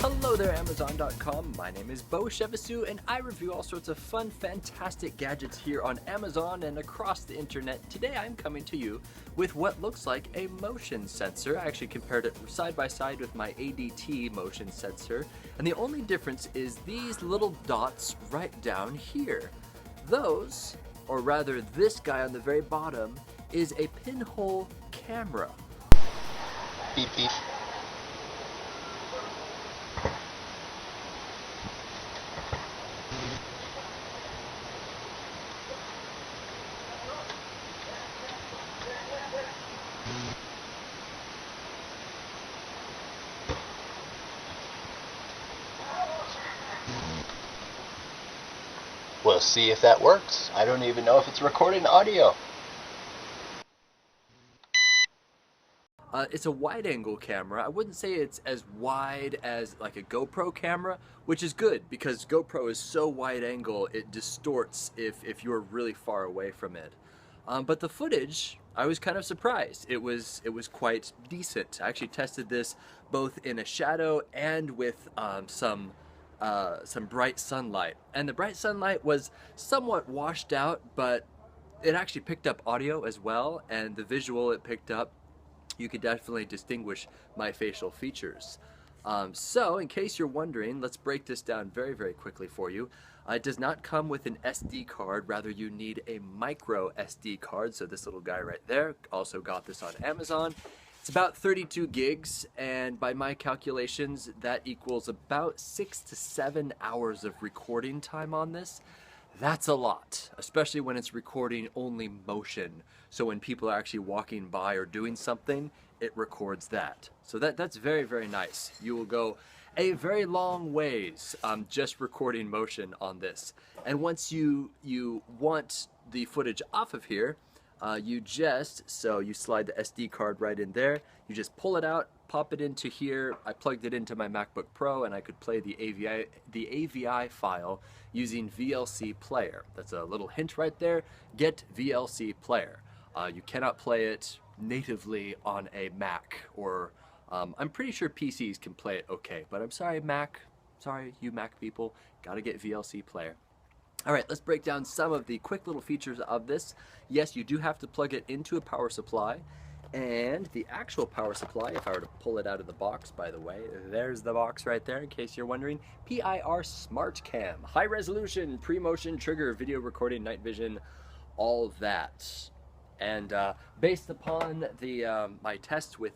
Hello there, Amazon.com. My name is Beau, and I review all sorts of fun, fantastic gadgets here on Amazon and across the internet. Today I'm coming to you with what looks like a motion sensor. I actually compared it side by side with my ADT motion sensor, and the only difference is these little dots right down here. Those, or rather this guy on the very bottom, is a pinhole camera. Beep beep. We'll see if that works. I don't even know if it's recording audio. It's a wide-angle camera. I wouldn't say it's as wide as like a GoPro camera, which is good because GoPro is so wide-angle it distorts if you're really far away from it. But the footage, I was kind of surprised. It was quite decent. I actually tested this both in a shadow and with some bright sunlight. And the bright sunlight was somewhat washed out, but it actually picked up audio as well, and the visual it picked up, you could definitely distinguish my facial features. So in case you're wondering, let's break this down very, very quickly for you. It does not come with an SD card, rather you need a micro SD card. So this little guy right there, also got this on Amazon. It's about 32 gigs, and by my calculations, that equals about 6 to 7 hours of recording time on this. That's a lot, especially when it's recording only motion. So when people are actually walking by or doing something, it records that. So that's very, very nice. You will go a very long ways just recording motion on this. And once you want the footage off of here, you slide the SD card right in there, you just pull it out, pop it into here. I plugged it into my MacBook Pro and I could play the AVI file using VLC Player. That's a little hint right there. Get VLC Player. You cannot play it natively on a Mac, or I'm pretty sure PCs can play it okay, but I'm sorry Mac, sorry you Mac people, gotta get VLC Player. Alright, let's break down some of the quick little features of this. Yes, you do have to plug it into a power supply, and the actual power supply, if I were to pull it out of the box, by the way, there's the box right there in case you're wondering. PIR Smart Cam, high resolution, pre-motion trigger, video recording, night vision, all that. And based upon the my test with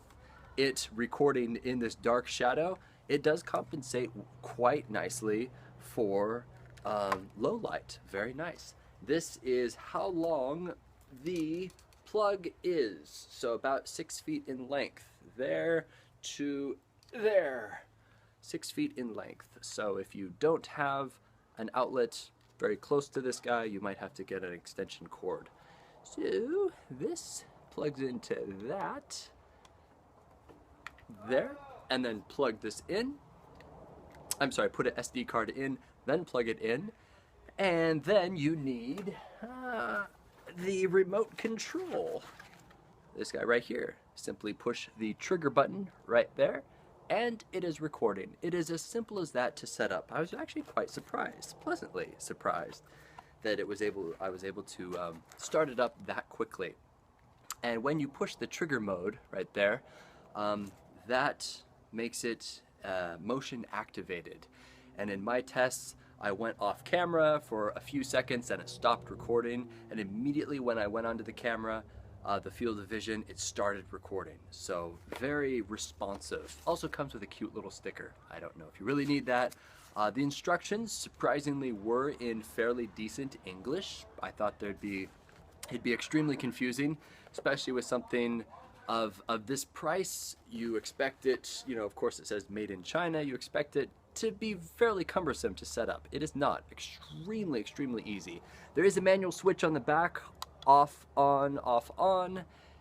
it recording in this dark shadow, it does compensate quite nicely for low light. Very nice. This is how long the plug is. So about 6 feet in length. There to there. 6 feet in length. So if you don't have an outlet very close to this guy, you might have to get an extension cord. So this plugs into that. There. And then plug this in. I'm sorry, put an SD card in, then plug it in, and then you need the remote control. This guy right here. Simply push the trigger button right there, and it is recording. It is as simple as that to set up. I was actually quite surprised, pleasantly surprised, that I was able to start it up that quickly. And when you push the trigger mode right there, that makes it motion activated. And in my tests, I went off camera for a few seconds and it stopped recording, and immediately when I went onto the camera, the field of vision, it started recording. So very responsive. Also comes with a cute little sticker. I don't know if you really need that. The instructions surprisingly were in fairly decent English. I thought it'd be extremely confusing, especially with something of this price. You expect it, of course it says made in China, you expect it to be fairly cumbersome to set up. It is not. Extremely, extremely easy. There is a manual switch on the back, off, on,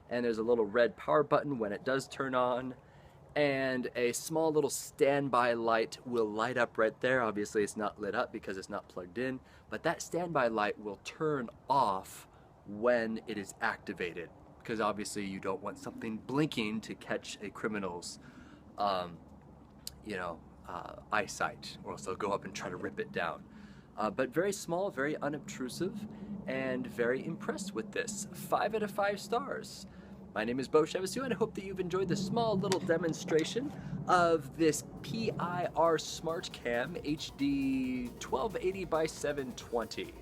and there's a little red power button when it does turn on, and a small little standby light will light up right there. Obviously it's not lit up because it's not plugged in, but that standby light will turn off when it is activated, because obviously you don't want something blinking to catch a criminal's eyesight, or else they'll go up and try to rip it down. But very small, very unobtrusive, and very impressed with this. 5 out of 5 stars. My name is Beau, and I hope that you've enjoyed this small little demonstration of this PIR Smart Cam HD 1280 by 720.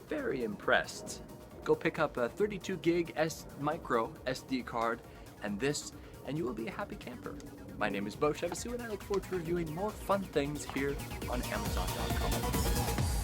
Very impressed. Go pick up a 32 gig micro SD card and this, and you will be a happy camper. My name is Beau, and I look forward to reviewing more fun things here on Amazon.com.